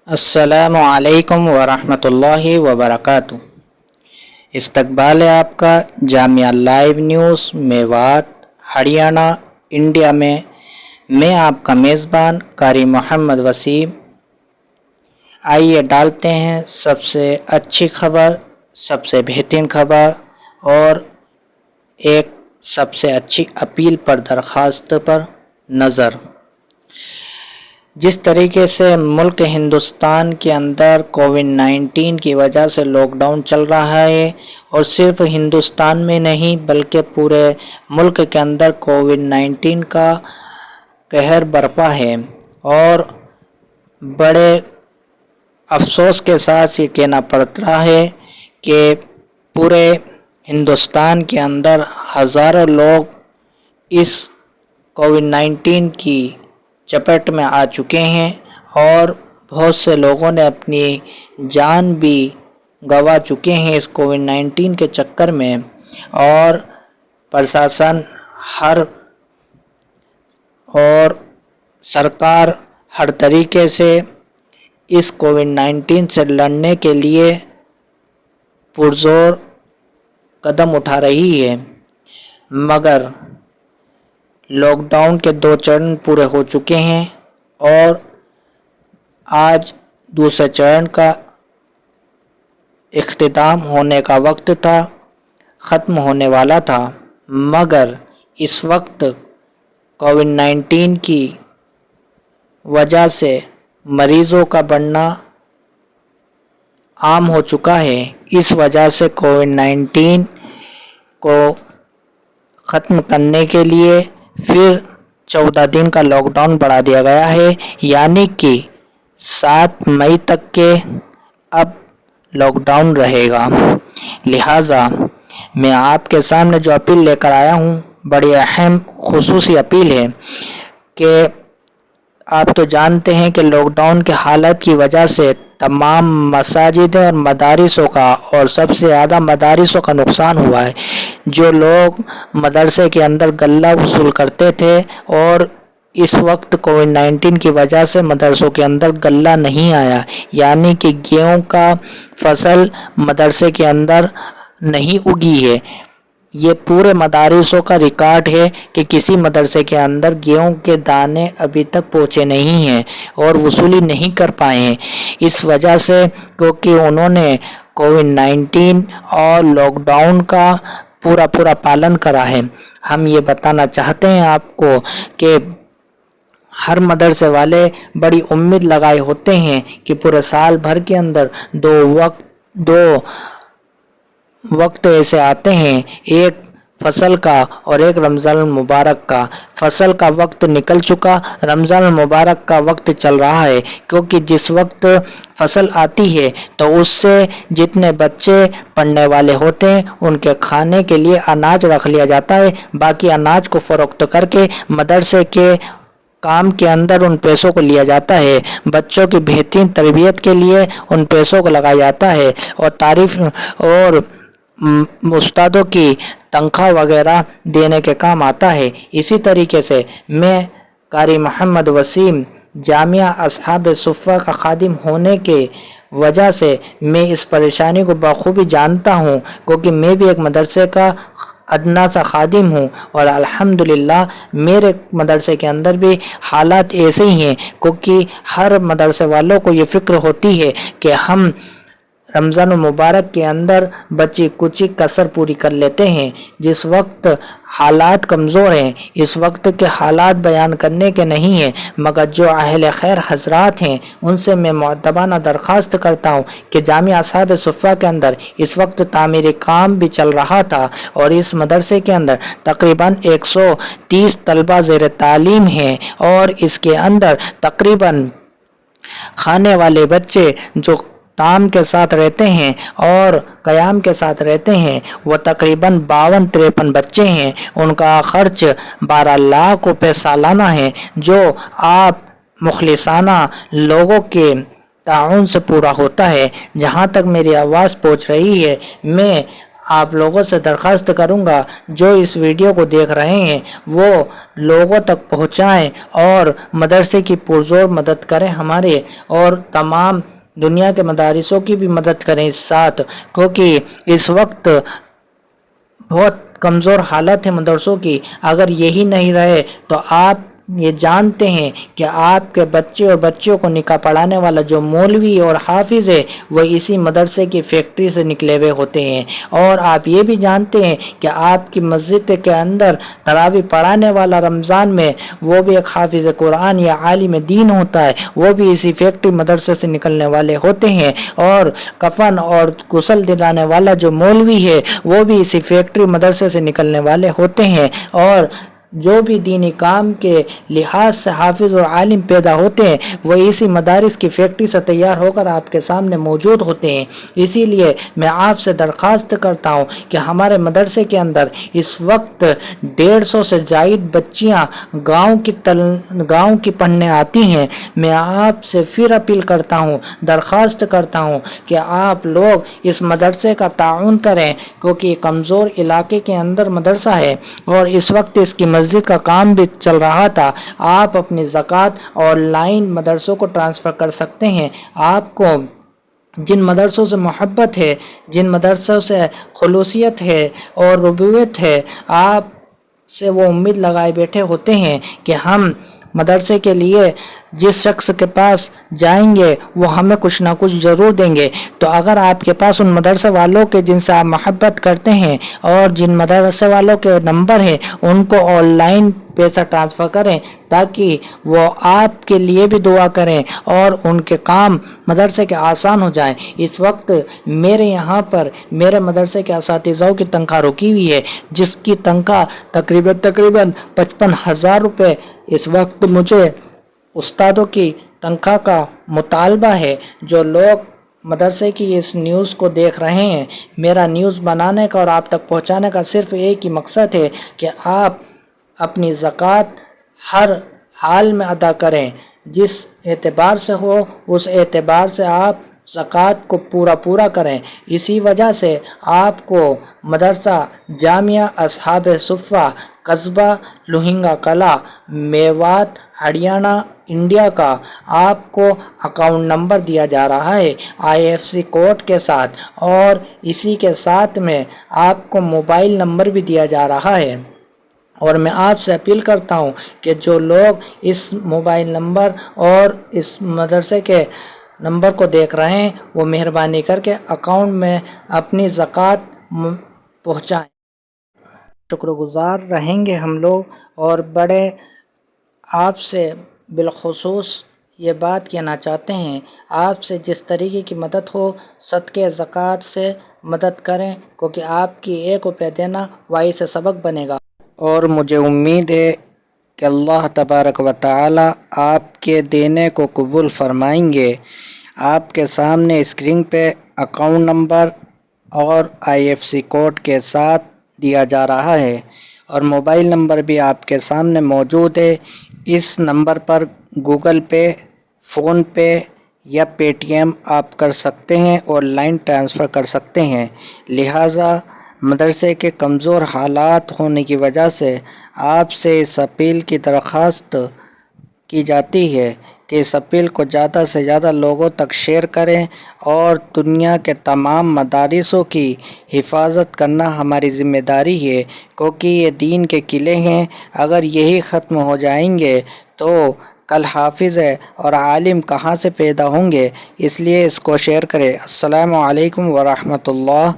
السلام علیکم ورحمۃ اللہ وبرکاتہ۔ استقبال ہے آپ کا Jamia live news Mewat Haryana India میں آپ کا میزبان قاری محمد وسیم۔ آئیے ڈالتے ہیں سب سے اچھی خبر، سب سے بہترین خبر اور ایک سب سے اچھی اپیل پر درخواست پر نظر۔ جس طریقے سے ملک ہندوستان کے اندر کووڈ-19 کی وجہ سے لاک ڈاؤن چل رہا ہے، اور صرف ہندوستان میں نہیں بلکہ پورے ملک کے اندر کووڈ-19 کا قہر برپا ہے، اور بڑے افسوس کے ساتھ یہ کہنا پڑ رہا ہے کہ پورے ہندوستان کے اندر ہزاروں لوگ اس کووڈ-19 کی چپیٹ میں آ چکے ہیں، اور بہت سے لوگوں نے اپنی جان بھی گنوا چکے ہیں اس کووڈ-19 کے چکر میں، اور پرشاسن اور سرکار ہر طریقے سے اس کووڈ-19 سے لڑنے کے لیے پرزور قدم اٹھا رہی ہے، مگر لاک ڈاؤن کے 2 چرن پورے ہو چکے ہیں، اور آج دوسرے چرن کا اختتام ہونے کا وقت تھا، ختم ہونے والا تھا، مگر اس وقت کووڈ-19 کی وجہ سے مریضوں کا بڑھنا عام ہو چکا ہے۔ اس وجہ سے کووڈ-19 کو ختم کرنے کے لیے پھر 14 دن کا لاک ڈاؤن بڑھا دیا گیا ہے، یعنی کہ 7 مئی تک کے اب لاک ڈاؤن رہے گا۔ لہٰذا میں آپ کے سامنے جو اپیل لے کر آیا ہوں، بڑی اہم خصوصی اپیل ہے کہ آپ تو جانتے ہیں کہ لاک ڈاؤن کے حالت کی وجہ سے تمام مساجد اور مدارسوں کا، اور سب سے زیادہ مدارسوں کا نقصان ہوا ہے۔ جو لوگ مدرسے کے اندر غلہ وصول کرتے تھے، اور اس وقت کووڈ-19 کی وجہ سے مدرسوں کے اندر غلہ نہیں آیا، یعنی کہ گیہوں کا فصل مدرسے کے اندر نہیں اگی ہے۔ یہ پورے مدارسوں کا ریکارڈ ہے کہ کسی مدرسے کے اندر گیہوں کے دانے ابھی تک پہنچے نہیں ہیں اور وصولی نہیں کر پائے ہیں، اس وجہ سے کیونکہ انہوں نے کووڈ-19 اور لاک ڈاؤن کا پورا پالن کرا ہے۔ ہم یہ بتانا چاہتے ہیں آپ کو کہ ہر مدرسے والے بڑی امید لگائے ہوتے ہیں کہ پورے سال بھر کے اندر دو وقت ایسے آتے ہیں، ایک فصل کا اور ایک رمضان المبارک کا۔ فصل کا وقت نکل چکا، رمضان المبارک کا وقت چل رہا ہے، کیونکہ جس وقت فصل آتی ہے تو اس سے جتنے بچے پڑھنے والے ہوتے ہیں ان کے کھانے کے لیے اناج رکھ لیا جاتا ہے، باقی اناج کو فروخت کر کے مدرسے کے کام کے اندر ان پیسوں کو لیا جاتا ہے، بچوں کی بہترین تربیت کے لیے ان پیسوں کو لگایا جاتا ہے، اور استادوں کی تنخواہ وغیرہ دینے کے کام آتا ہے۔ اسی طریقے سے میں قاری محمد وسیم جامعہ اصحاب صفہ کا خادم ہونے کے وجہ سے میں اس پریشانی کو بخوبی جانتا ہوں، کیونکہ میں بھی ایک مدرسے کا ادنا سا خادم ہوں، اور الحمدللہ میرے مدرسے کے اندر بھی حالات ایسے ہی ہیں، کیونکہ ہر مدرسے والوں کو یہ فکر ہوتی ہے کہ ہم رمضان المبارک کے اندر بچی کچی کسر پوری کر لیتے ہیں۔ جس وقت حالات کمزور ہیں، اس وقت کے حالات بیان کرنے کے نہیں ہیں، مگر جو اہل خیر حضرات ہیں ان سے میں مؤدبانہ درخواست کرتا ہوں کہ جامعہ اصحاب صفہ کے اندر اس وقت تعمیری کام بھی چل رہا تھا، اور اس مدرسے کے اندر تقریباً 130 طلبہ زیر تعلیم ہیں، اور اس کے اندر تقریباً کھانے والے بچے جو تام کے ساتھ رہتے ہیں اور قیام کے ساتھ رہتے ہیں وہ تقریباً 52-53 بچے ہیں۔ ان کا خرچ 12 لاکھ روپے سالانہ ہے، جو آپ مخلصانہ لوگوں کے تعاون سے پورا ہوتا ہے۔ جہاں تک میری آواز پہنچ رہی ہے، میں آپ لوگوں سے درخواست کروں گا جو اس ویڈیو کو دیکھ رہے ہیں وہ لوگوں تک پہنچائیں اور مدرسے کی پرزور مدد کریں ہمارے، اور تمام دنیا کے مدارسوں کی بھی مدد کریں اس ساتھ، کیونکہ اس وقت بہت کمزور حالت ہے مدرسوں کی۔ اگر یہی نہیں رہے تو آپ یہ جانتے ہیں کہ آپ کے بچے اور بچوں کو نکاح پڑھانے والا جو مولوی اور حافظ ہے وہ اسی مدرسے کی فیکٹری سے نکلے ہوئے ہوتے ہیں، اور آپ یہ بھی جانتے ہیں کہ آپ کی مسجد کے اندر تراویح پڑھانے والا رمضان میں وہ بھی ایک حافظ قرآن یا عالم دین ہوتا ہے، وہ بھی اسی فیکٹری مدرسے سے نکلنے والے ہوتے ہیں، اور کفن اور غسل دلانے والا جو مولوی ہے وہ بھی اسی فیکٹری مدرسے سے نکلنے والے ہوتے ہیں، اور جو بھی دینی کام کے لحاظ سے حافظ اور عالم پیدا ہوتے ہیں وہ اسی مدارس کی فیکٹری سے تیار ہو کر آپ کے سامنے موجود ہوتے ہیں۔ اسی لیے میں آپ سے درخواست کرتا ہوں کہ ہمارے مدرسے کے اندر اس وقت 150 سے زائد بچیاں گاؤں کی پڑھنے آتی ہیں۔ میں آپ سے پھر اپیل کرتا ہوں، درخواست کرتا ہوں کہ آپ لوگ اس مدرسے کا تعاون کریں، کیونکہ کمزور علاقے کے اندر مدرسہ ہے اور اس وقت اس کی مسجد کا کام بھی چل رہا تھا۔ آپ اپنی زکوٰۃ آن لائن مدرسوں کو ٹرانسفر کر سکتے ہیں۔ آپ کو جن مدرسوں سے محبت ہے، جن مدرسوں سے خلوصیت ہے اور ربویت ہے، آپ سے وہ امید لگائے بیٹھے ہوتے ہیں کہ ہم مدرسے کے لیے جس شخص کے پاس جائیں گے وہ ہمیں کچھ نہ کچھ ضرور دیں گے۔ تو اگر آپ کے پاس ان مدرسے والوں کے جن سے آپ محبت کرتے ہیں اور جن مدرسے والوں کے نمبر ہیں ان کو آن لائن پیسہ ٹرانسفر کریں تاکہ وہ آپ کے لیے بھی دعا کریں اور ان کے کام مدرسے کے آسان ہو جائیں۔ اس وقت میرے یہاں پر میرے مدرسے کے اساتذہ کی تنخواہ رکی ہوئی ہے، جس کی تنخواہ تقریباً 55,000 روپے اس وقت مجھے استادوں کی تنخواہ کا مطالبہ ہے۔ جو لوگ مدرسے کی اس نیوز کو دیکھ رہے ہیں، میرا نیوز بنانے کا اور آپ تک پہنچانے کا صرف ایک ہی مقصد ہے کہ آپ اپنی زکوٰۃ ہر حال میں ادا کریں، جس اعتبار سے ہو اس اعتبار سے آپ زکوٰۃ کو پورا کریں۔ اسی وجہ سے آپ کو مدرسہ جامعہ اصحاب صفہ قصبہ لوہنگا کلا میوات ہریانہ انڈیا کا آپ کو اکاؤنٹ نمبر دیا جا رہا ہے IFSC کوڈ کے ساتھ، اور اسی کے ساتھ میں آپ کو موبائل نمبر بھی دیا جا رہا ہے۔ اور میں آپ سے اپیل کرتا ہوں کہ جو لوگ اس موبائل نمبر اور اس مدرسے کے نمبر کو دیکھ رہے ہیں وہ مہربانی کر کے اکاؤنٹ میں اپنی زکوٰۃ پہنچائیں۔ شکر گزار رہیں گے ہم لوگ، اور بڑے آپ سے بالخصوص یہ بات کہنا چاہتے ہیں، آپ سے جس طریقے کی مدد ہو صدقے زکوٰۃ سے مدد کریں، کیونکہ آپ کی 1 روپیہ دینا واعظ سے سبق بنے گا، اور مجھے امید ہے کہ اللہ تبارک و تعالی آپ کے دینے کو قبول فرمائیں گے۔ آپ کے سامنے اسکرین پہ اکاؤنٹ نمبر اور IFSC کوڈ کے ساتھ دیا جا رہا ہے، اور موبائل نمبر بھی آپ کے سامنے موجود ہے۔ اس نمبر پر گوگل پے، فون پے یا پے TM آپ کر سکتے ہیں، آن لائن ٹرانسفر کر سکتے ہیں۔ لہٰذا مدرسے کے کمزور حالات ہونے کی وجہ سے آپ سے اس اپیل کی درخواست کی جاتی ہے کہ اس اپیل کو زیادہ سے زیادہ لوگوں تک شیئر کریں، اور دنیا کے تمام مدارسوں کی حفاظت کرنا ہماری ذمہ داری ہے، کیونکہ یہ دین کے قلعے ہیں۔ اگر یہی ختم ہو جائیں گے تو کل حافظ اور عالم کہاں سے پیدا ہوں گے؟ اس لیے اس کو شیئر کریں۔ السلام علیکم ورحمۃ اللہ